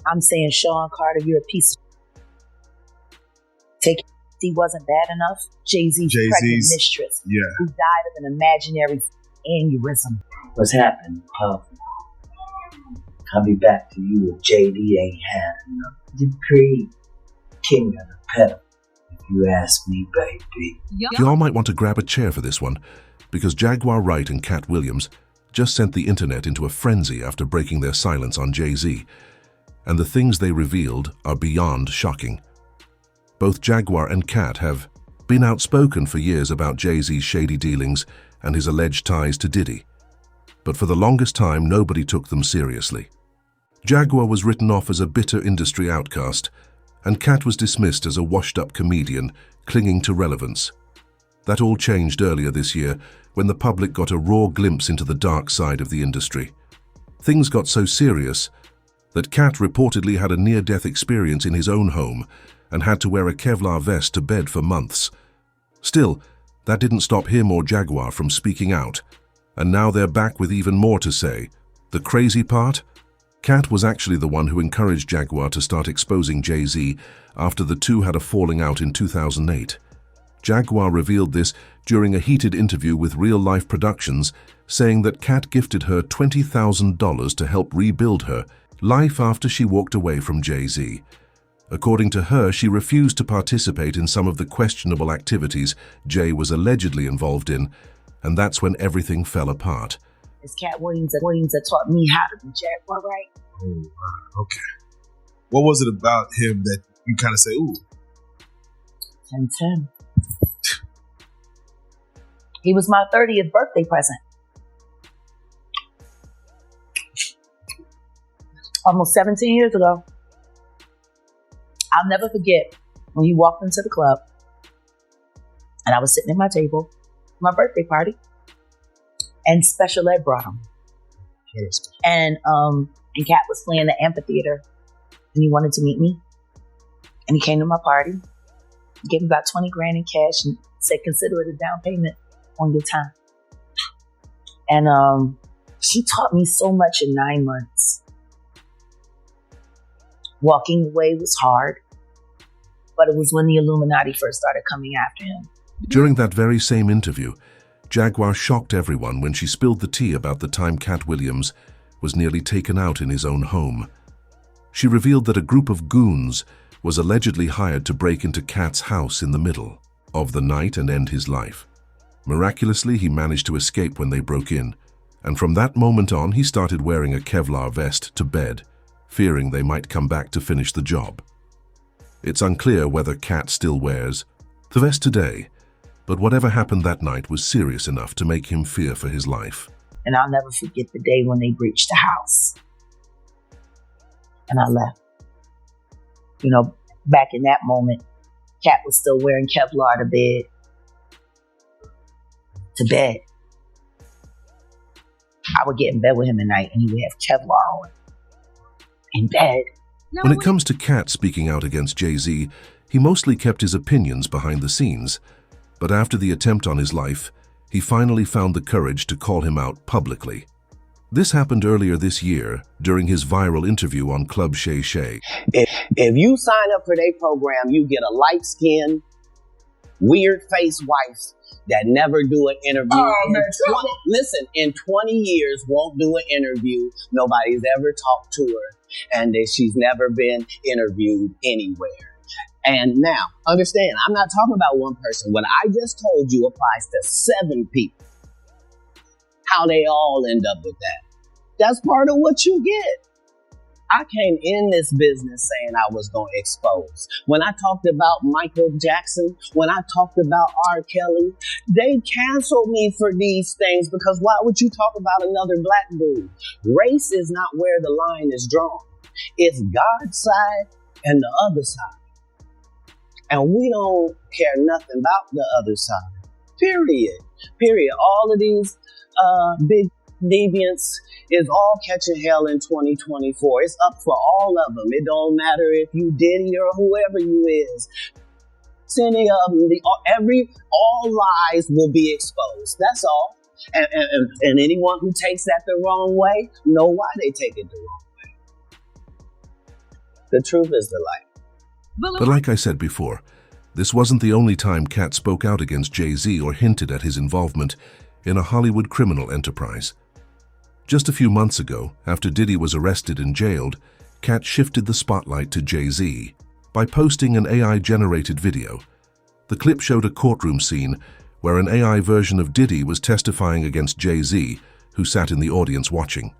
I'm saying, Sean Carter, you're a piece of take. He wasn't bad enough. JayZ's pregnant mistress, who died of an imaginary aneurysm. What's happening, Puff? Coming back to you if JD ain't had enough. Dupree, king of the pedal, if you ask me, baby. Y'all might want to grab a chair for this one, because Jaguar Wright and Katt Williams just sent the internet into a frenzy after breaking their silence on JayZ, and the things they revealed are beyond shocking. Both Jaguar and Katt have been outspoken for years about JayZ's shady dealings and his alleged ties to Diddy, but for the longest time nobody took them seriously. Jaguar was written off as a bitter industry outcast, and Katt was dismissed as a washed-up comedian clinging to relevance. That all changed earlier this year when the public got a raw glimpse into the dark side of the industry. Things got so serious that Katt reportedly had a near-death experience in his own home and had to wear a Kevlar vest to bed for months. Still, that didn't stop him or Jaguar from speaking out, and now they're back with even more to say. The crazy part? Katt was actually the one who encouraged Jaguar to start exposing JayZ after the two had a falling out in 2008. Jaguar revealed this during a heated interview with Real Life Productions, saying that Katt gifted her $20,000 to help rebuild her life after she walked away from JayZ. According to her, she refused to participate in some of the questionable activities Jay was allegedly involved in, and that's when everything fell apart. It's Katt Williams that taught me how to be Jaguar Wright. Oh, wow. Okay. What was it about him that you kind of say, ooh? 10-10. He was my 30th birthday present. Almost 17 years ago. I'll never forget when he walked into the club and I was sitting at my table, my birthday party, and Special Ed brought him. Yes. And Katt was playing the amphitheater and he wanted to meet me. And he came to my party, gave me about 20 grand in cash and said, consider it a down payment on your time. And she taught me so much in 9 months. Walking away was hard, but it was when the Illuminati first started coming after him. During that very same interview, Jaguar shocked everyone when she spilled the tea about the time Katt Williams was nearly taken out in his own home. She revealed that a group of goons was allegedly hired to break into Katt's house in the middle of the night and end his life. Miraculously, he managed to escape when they broke in, and from that moment on, he started wearing a Kevlar vest to bed, fearing they might come back to finish the job. It's unclear whether Katt still wears the vest today, but whatever happened that night was serious enough to make him fear for his life. And I'll never forget the day when they breached the house. And I left. You know, back in that moment, Katt was still wearing Kevlar to bed. I would get in bed with him at night and he would have Kevlar on. In bed. When it comes to Katt speaking out against JayZ, he mostly kept his opinions behind the scenes. But after the attempt on his life, he finally found the courage to call him out publicly. This happened earlier this year during his viral interview on Club Shay Shay. If you sign up for their program, you get a light-skinned, weird-faced wife that never do an interview. Listen, in 20 years, won't do an interview. Nobody's ever talked to her, and she's never been interviewed anywhere. And now, understand, I'm not talking about one person. What I just told you applies to 7 people. How they all end up with that. That's part of what you get. I came in this business saying I was going to expose. When I talked about Michael Jackson, when I talked about R. Kelly, they canceled me for these things because why would you talk about another black dude? Race is not where the line is drawn. It's God's side and the other side. And we don't care nothing about the other side. Period. All of these big deviants is all catching hell in 2024. It's up for all of them. It don't matter if you Diddy or whoever you is. Any of them, all lies will be exposed. That's all. And anyone who takes that the wrong way, know why they take it the wrong way. The truth is the light. But like I said before, this wasn't the only time Katt spoke out against JayZ or hinted at his involvement in a Hollywood criminal enterprise. Just a few months ago, after Diddy was arrested and jailed, Katt shifted the spotlight to JayZ by posting an AI-generated video. The clip showed a courtroom scene where an AI version of Diddy was testifying against JayZ, who sat in the audience watching.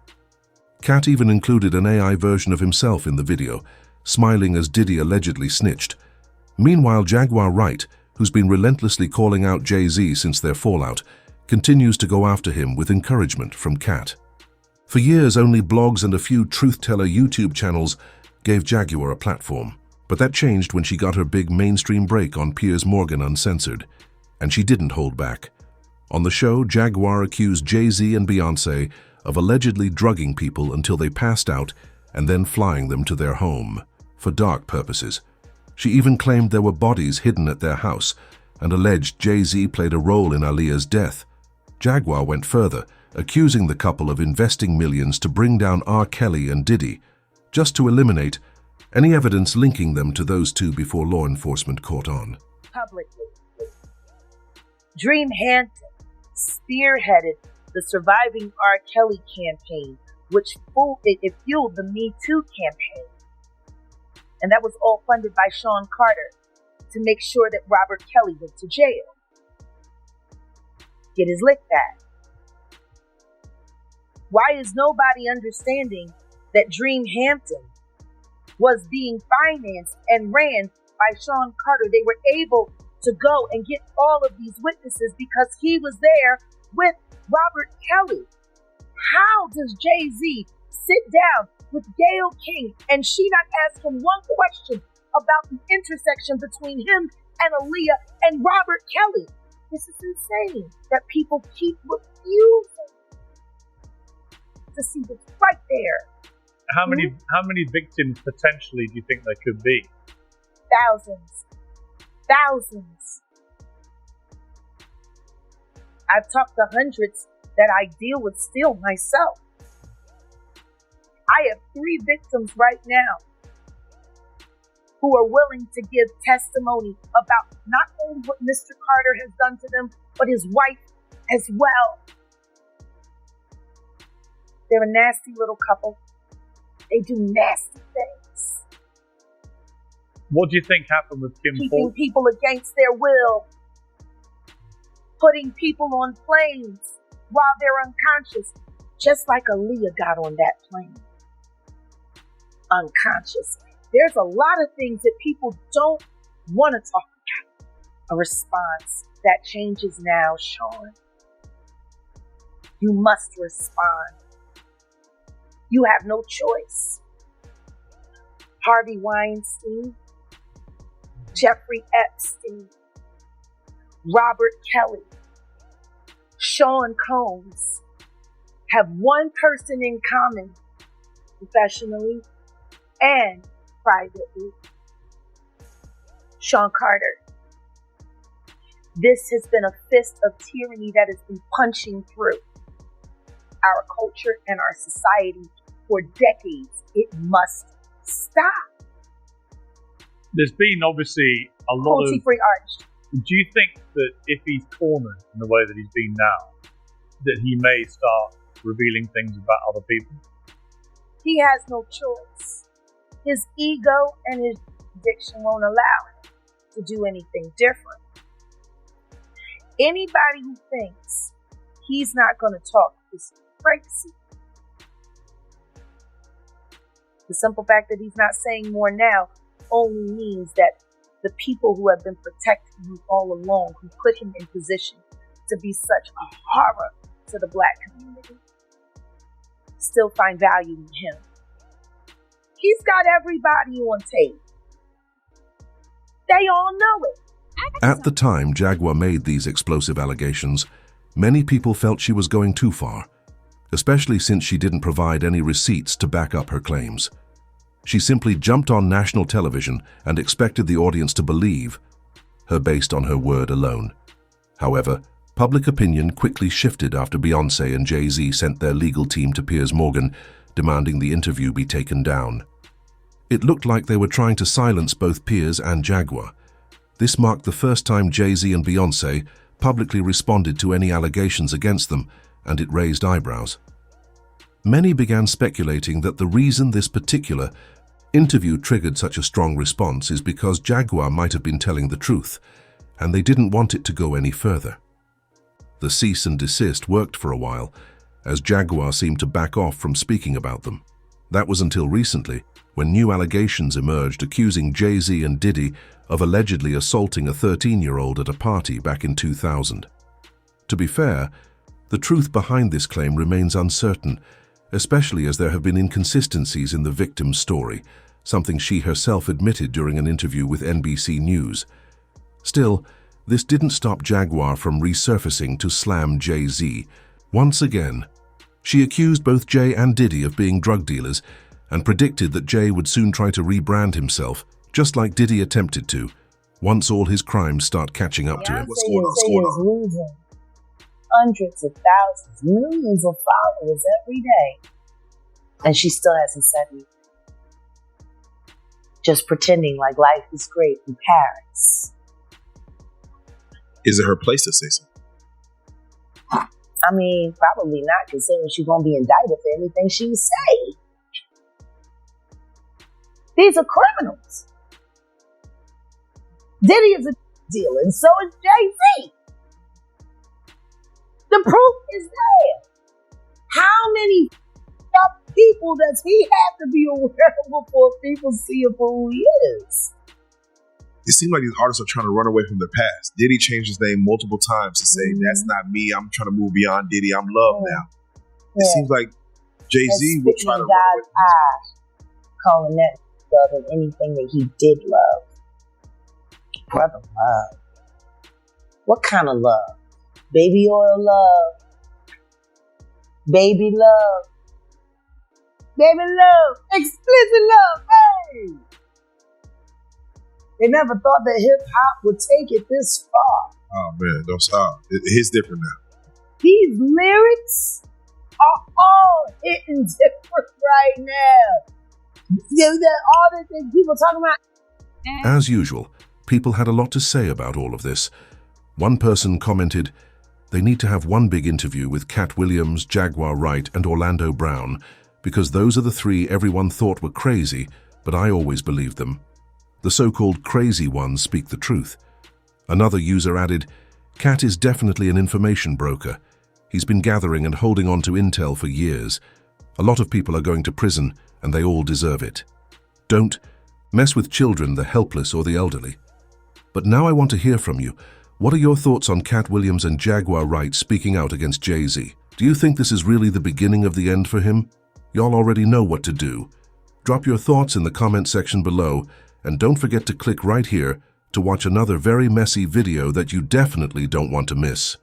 Katt even included an AI version of himself in the video, smiling as Diddy allegedly snitched. Meanwhile, Jaguar Wright, who's been relentlessly calling out JayZ since their fallout, continues to go after him with encouragement from Katt. For years, only blogs and a few truth-teller YouTube channels gave Jaguar a platform. But that changed when she got her big mainstream break on Piers Morgan Uncensored, and she didn't hold back. On the show, Jaguar accused JayZ and Beyoncé of allegedly drugging people until they passed out and then flying them to their home for dark purposes. She even claimed there were bodies hidden at their house and alleged JayZ played a role in Aaliyah's death. Jaguar went further, accusing the couple of investing millions to bring down R. Kelly and Diddy, just to eliminate any evidence linking them to those two before law enforcement caught on. Publicly, Dream Hampton spearheaded the Surviving R. Kelly campaign, which fueled the Me Too campaign. And that was all funded by Sean Carter to make sure that Robert Kelly went to jail. Get his lick back. Why is nobody understanding that Dream Hampton was being financed and ran by Sean Carter? They were able to go and get all of these witnesses because he was there with Robert Kelly. How does JayZ sit down with Gayle King and she not ask him one question about the intersection between him and Aaliyah and Robert Kelly? This is insane that people keep refusing to see this right there. How many victims potentially do you think there could be? Thousands. Thousands. I've talked to hundreds that I deal with still myself. I have 3 victims right now who are willing to give testimony about not only what Mr. Carter has done to them, but his wife as well. They're a nasty little couple. They do nasty things. What do you think happened with Kim Keeping Ford? people against their will. Putting people on planes while they're unconscious. Just like Aaliyah got on that plane. Unconscious. There's a lot of things that people don't want to talk about. A response that changes now, Sean. You must respond. You have no choice. Harvey Weinstein, Jeffrey Epstein, Robert Kelly, Sean Combs have one person in common, professionally and privately. Sean Carter. This has been a fist of tyranny that has been punching through our culture and our society for decades. It must stop. There's been obviously a lot of... Cruelty-free art. Do you think that if he's cornered in the way that he's been now, that he may start revealing things about other people? He has no choice. His ego and his addiction won't allow him to do anything different. Anybody who thinks he's not going to talk is crazy. The simple fact that he's not saying more now only means that the people who have been protecting him all along, who put him in position to be such a horror to the Black community, still find value in him. He's got everybody on tape. They all know it. At the time Jaguar made these explosive allegations, many people felt she was going too far, especially since she didn't provide any receipts to back up her claims. She simply jumped on national television and expected the audience to believe her based on her word alone. However, public opinion quickly shifted after Beyoncé and JayZ sent their legal team to Piers Morgan, demanding the interview be taken down. It looked like they were trying to silence both Piers and Jaguar. This marked the first time JayZ and Beyoncé publicly responded to any allegations against them, and it raised eyebrows. Many began speculating that the reason this particular interview triggered such a strong response is because Jaguar might have been telling the truth, and they didn't want it to go any further. The cease and desist worked for a while, as Jaguar seemed to back off from speaking about them. That was until recently, when new allegations emerged accusing JayZ and Diddy of allegedly assaulting a 13-year-old at a party back in 2000. To be fair, the truth behind this claim remains uncertain, especially as there have been inconsistencies in the victim's story, something she herself admitted during an interview with NBC News. Still, this didn't stop Jaguar from resurfacing to slam JayZ. Once again, she accused both Jay and Diddy of being drug dealers and predicted that Jay would soon try to rebrand himself, just like Diddy attempted to, once all his crimes start catching up to him. What's going on? Losing hundreds of thousands, millions of followers every day. And she still hasn't said anything. Just pretending like life is great in Paris. Is it her place to say something? I mean, probably not, considering she's going to be indicted for anything she say. These are criminals. Diddy is a dealer, and so is JayZ. The proof is there. How many people does he have to be aware of before people see him for who he is? It seems like these artists are trying to run away from their past. Diddy changed his name multiple times to say, that's not me. I'm trying to move beyond Diddy. I'm Love now. It seems like JayZ would try to run away from his past. Calling that love and anything that he did love. Brother love. What kind of love? Baby oil love. Baby love. Baby love. Explicit love. Hey! They never thought that hip-hop would take it this far. Oh, man. Don't stop. It's different now. These lyrics are all hitting different right now. All the people talking about. As usual, people had a lot to say about all of this. One person commented, they need to have one big interview with Katt Williams, Jaguar Wright, and Orlando Brown, because those are the three everyone thought were crazy, but I always believed them. The so-called crazy ones speak the truth. Another user added, Katt is definitely an information broker. He's been gathering and holding on to intel for years. A lot of people are going to prison, and they all deserve it. Don't mess with children, the helpless, or the elderly. But now I want to hear from you. What are your thoughts on Katt Williams and Jaguar Wright speaking out against JayZ? Do you think this is really the beginning of the end for him? Y'all already know what to do. Drop your thoughts in the comment section below, and don't forget to click right here to watch another very messy video that you definitely don't want to miss.